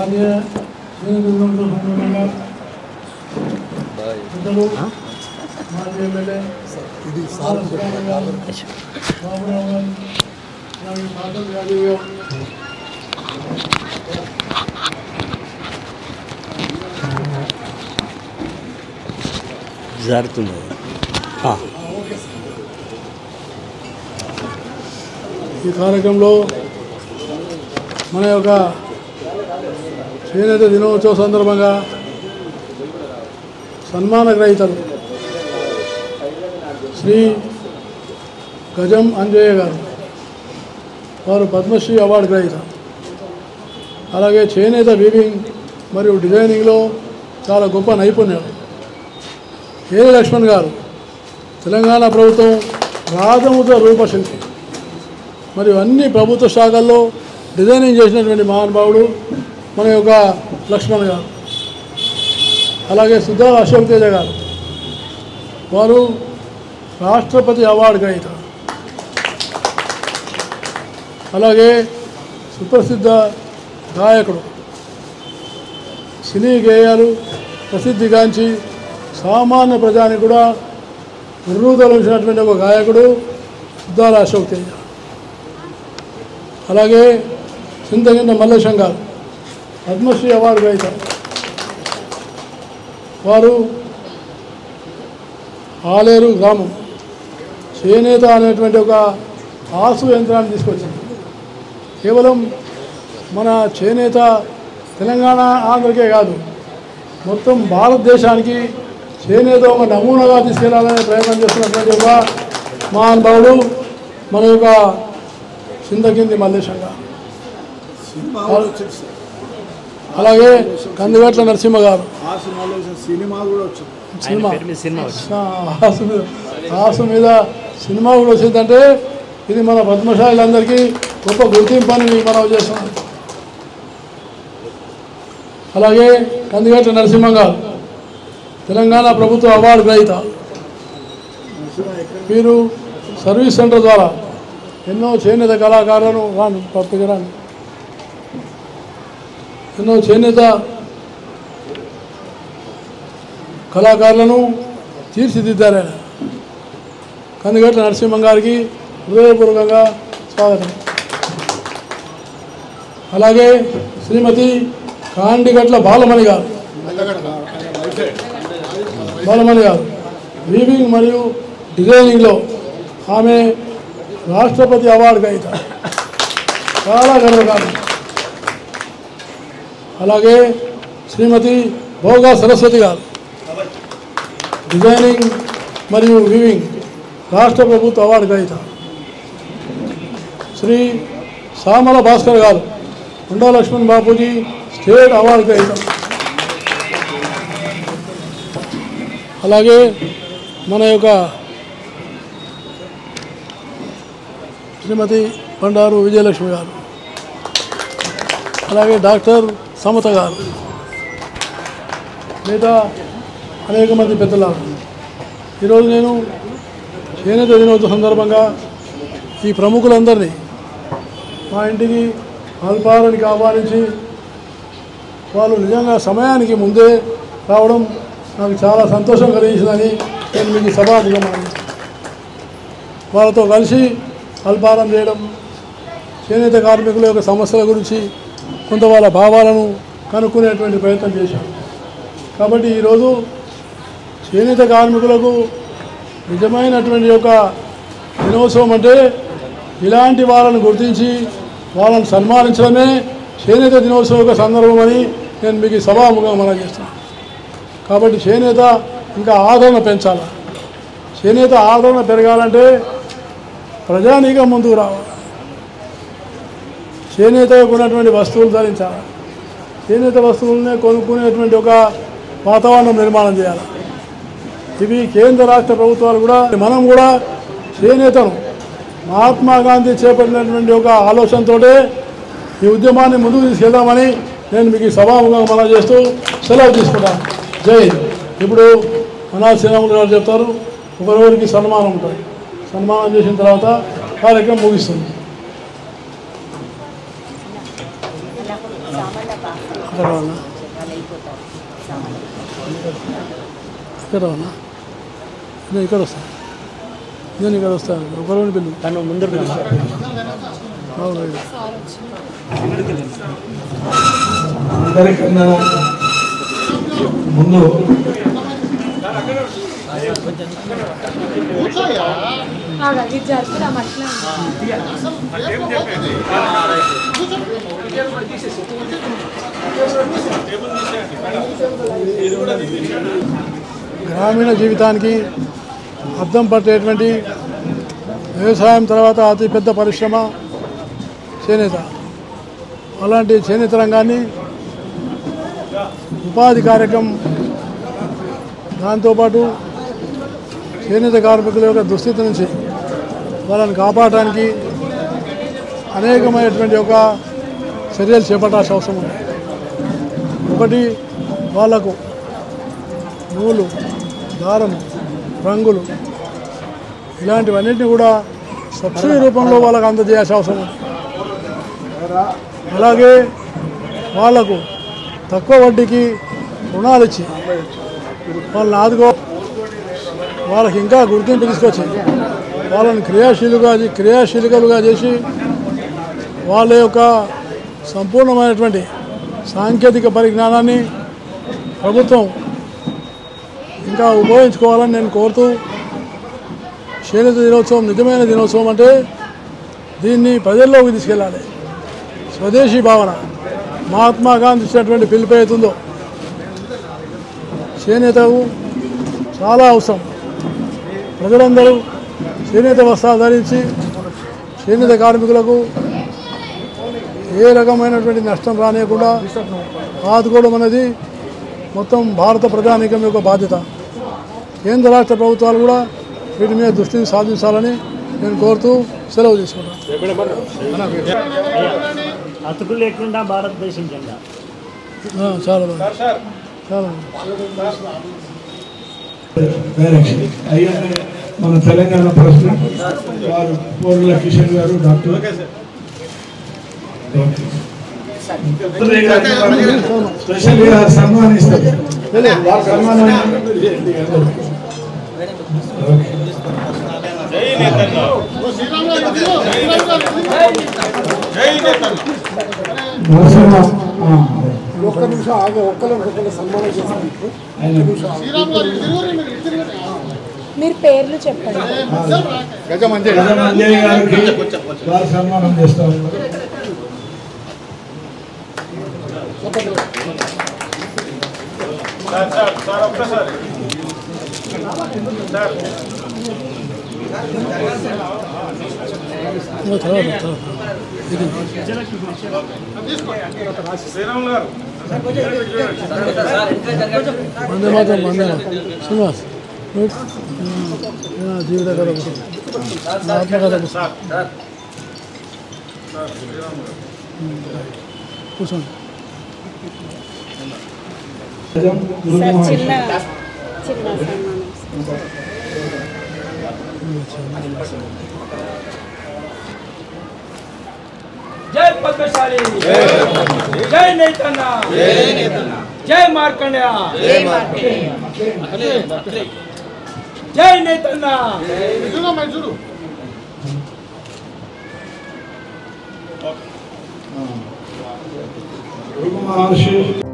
జాతీయ శ్రేణి పెద్దలు మాజీ ఎమ్మెల్యే బాబురావు గారు అలాగే పాఠం యాదవ్ గారు జారుతుంది. ఈ కార్యక్రమంలో మన యొక్క చేనేత దినోత్సవ సందర్భంగా సన్మాన గ్రహీతలు శ్రీ గజం అంజయ్య గారు, వారు పద్మశ్రీ అవార్డు గ్రహీత. అలాగే చేనేత వీవింగ్ మరియు డిజైనింగ్లో చాలా గొప్ప నైపుణ్యం. ఏ లక్ష్మణ్ గారు తెలంగాణ ప్రభుత్వం రాజముద్ర రూపశిల్పి మరియు అన్ని ప్రభుత్వ శాఖల్లో డిజైనింగ్ చేసినటువంటి మహానుభావుడు మన యొక్క లక్ష్మణ్ గారు. అలాగే సుధా అశోక్ తేజ గారు, వారు రాష్ట్రపతి అవార్డు గ్రహీత. అలాగే సుప్రసిద్ధ గాయకుడు, సినీ గేయాలు ప్రసిద్ధిగాంచి సామాన్య ప్రజానికి కూడా నిర్రూతలించినటువంటి ఒక గాయకుడు సుద్దాల అశోక్ తేజ. అలాగే చింతగిన్న మల్లేశం గారు, పద్మశ్రీ అవార్డు గ్రహీత. వారు ఆలేరు గ్రామం చేనేత అనేటువంటి ఒక ఆసు యంత్రాన్ని తీసుకొచ్చింది. కేవలం మన చేనేత తెలంగాణ ఆంధ్రకే కాదు, మొత్తం భారతదేశానికి చేనేత ఒక నమూనాగా తీసుకెళ్లాలనే ప్రయత్నం చేస్తున్నటువంటి ఒక మహానుభావుడు మన యొక్క చింతకింది మల్లేశం గారు. అలాగే కందిగట్ల నరసింహ గారు, ఆసు మీద సినిమా కూడా వచ్చిందంటే ఇది మన పద్మశాలులందరికీ గొప్ప గుర్తింపు అని మనం చేస్తున్నాం. అలాగే కందిగట్ల నరసింహ గారు తెలంగాణ ప్రభుత్వ అవార్డు గ్రహీత. వీరు సర్వీస్ సెంటర్ ద్వారా ఎన్నో చేనేత కళాకారులను ఎన్నో చేనేత కళాకారులను తీర్చిదిద్దారు. ఆయన కందిగట్ల నరసింహం గారికి హృదయపూర్వకంగా స్వాగతం. అలాగే శ్రీమతి కాండిగట్ల బాలమణి గారు వీవింగ్ మరియు డిజైనింగ్లో ఆమె రాష్ట్రపతి అవార్డు గ్రహీత, చాలా గర్వకారణం. అలాగే శ్రీమతి భోగా సరస్వతి గారు, డిజైనింగ్ మరియు వీవింగ్ రాష్ట్ర ప్రభుత్వ అవార్డు గ్రహీత. శ్రీ సామల భాస్కర్ గారు, ఉండా లక్ష్మణ్ బాపూజీ స్టేట్ అవార్డు గ్రహీత. అలాగే మన యొక్క శ్రీమతి బండారు విజయలక్ష్మి గారు, అలాగే డాక్టర్ సమత గారు, మిగతా అనేక మంది పెద్దలు. ఈరోజు నేను చేనేత దినోత్సవ సందర్భంగా ఈ ప్రముఖులందరినీ మా ఇంటికి అల్పాహారానికి ఆహ్వానించి వాళ్ళు నిజంగా సమయానికి ముందే రావడం నాకు చాలా సంతోషం కలిగించిందని నేను మీకు సభాముఖంగా వాళ్ళతో కలిసి అల్పాహారం చేయడం, చేనేత కార్మికుల యొక్క సమస్యల గురించి కొంత వాళ్ళ భావాలను కనుక్కునేటువంటి ప్రయత్నం చేశాం. కాబట్టి ఈరోజు చేనేత కార్మికులకు నిజమైనటువంటి యొక్క దినోత్సవం అంటే ఇలాంటి వాళ్ళను గుర్తించి వాళ్ళని సన్మానించడమే చేనేత దినోత్సవం యొక్క సందర్భం అని నేను మీకు సభాముఖంగా మనం చేస్తాను. కాబట్టి చేనేత ఇంకా ఆదరణ పెంచాలి. చేనేత ఆదరణ పెరగాలంటే ప్రజానీకం ముందుకు రావాలి. చేనేతకు ఉన్నటువంటి వస్తువులు ధరించాలి. చేనేత వస్తువులనే కొనుక్కునేటువంటి ఒక వాతావరణం నిర్మాణం చేయాలి. ఇవి కేంద్ర రాష్ట్ర ప్రభుత్వాలు కూడా మనం కూడా చేనేతను మహాత్మా గాంధీ చేపట్టినటువంటి ఒక ఆలోచనతో ఈ ఉద్యమాన్ని ముందుకు తీసుకెళ్దామని నేను మీకు సభాముఖంగా మనం చేస్తూ సెలవు తీసుకుంటాను. జై హింద్. ఇప్పుడు అనాథ శ్రీరాములు గారు చెప్తారు, ఒకరికి సన్మానం ఉంటుంది. సన్మానం చేసిన తర్వాత కార్యక్రమం ముగిస్తుంది. ఇక్కడ రావాలా ఇక్కడ రావాలా నేను ఇక్కడ వస్తాను నేను ఇక్కడ వస్తాను ఒక రోజు పిల్లు తను ముందు అందరికన్నా ముందు గ్రామీణ జీవితానికి అద్దం పట్టేటువంటి వ్యవసాయం తర్వాత అతిపెద్ద పరిశ్రమ చేనేత. అలాంటి చేనేత రంగాన్ని ఉపాధి కార్యక్రమం దాంతోపాటు చేనేత కార్మికుల యొక్క దుస్థితి నుంచి వాళ్ళని కాపాడడానికి అనేకమైనటువంటి ఒక చర్యలు చేపట్టాల్సిన అవసరం ఉంది. ఒకటి, వాళ్లకు నూలు, దారము, రంగులు ఇలాంటివన్నింటినీ కూడా సబ్సిడీ రూపంలో వాళ్ళకు అందజేయాల్సిన అవసరం ఉంది. అలాగే వాళ్లకు తక్కువ వడ్డీకి రుణాలు ఇచ్చి వాళ్ళని ఆదుకో, వాళ్ళకి ఇంకా గుర్తింపు తీసుకొచ్చి వాళ్ళని క్రియాశీలకులుగా చేసి వాళ్ళ యొక్క సంపూర్ణమైనటువంటి సాంకేతిక పరిజ్ఞానాన్ని ప్రభుత్వం ఇంకా ఉపయోగించుకోవాలని నేను కోరుతూ, చేనేత దినోత్సవం నిజమైన దినోత్సవం అంటే దీన్ని ప్రజల్లోకి తీసుకెళ్ళాలి. స్వదేశీ భావన మహాత్మా గాంధీ ఇచ్చినటువంటి పిలుపు అవుతుందో చేనేతకు చాలా అవసరం. ప్రజలందరూ చేనేత వస్త్రాలు ధరించి చేనేత కార్మికులకు ఏ రకమైనటువంటి నష్టం రానియకుండా ఆదుకోవడం అనేది మొత్తం భారత ప్రజానీకం యొక్క బాధ్యత. కేంద్ర రాష్ట్ర ప్రభుత్వాలు కూడా వీటి మీద దృష్టిని సాధించాలని నేను కోరుతూ సెలవు తీసుకుంటాను. అతుకు లేకుండా భారతదేశం జెండా చాలా బాగుంది, చాలా అయ్యానే మన తెలంగాణ ప్రెసిడెంట్ వారు పోరుల కిషన్ గారు, డాక్టర్ స్పెషల్గా సన్మానిస్తారు. సన్మానం ఒక్క నిమిషం ఆగే, ఒక్కరు సన్మానం చేస్తారు. మీరు పేర్లు చెప్పండి. గజమంజయ్య గారికి వారు సన్మానం చేస్తారు. వందే మాత్రం, వందే శ్రీనివాస్ జీవిత కథ ఆత్మకథ కూర్చోండి. जय पद्मशाली, जय नेतना, जय मार्कंडेय, जय नेतना, महर्षि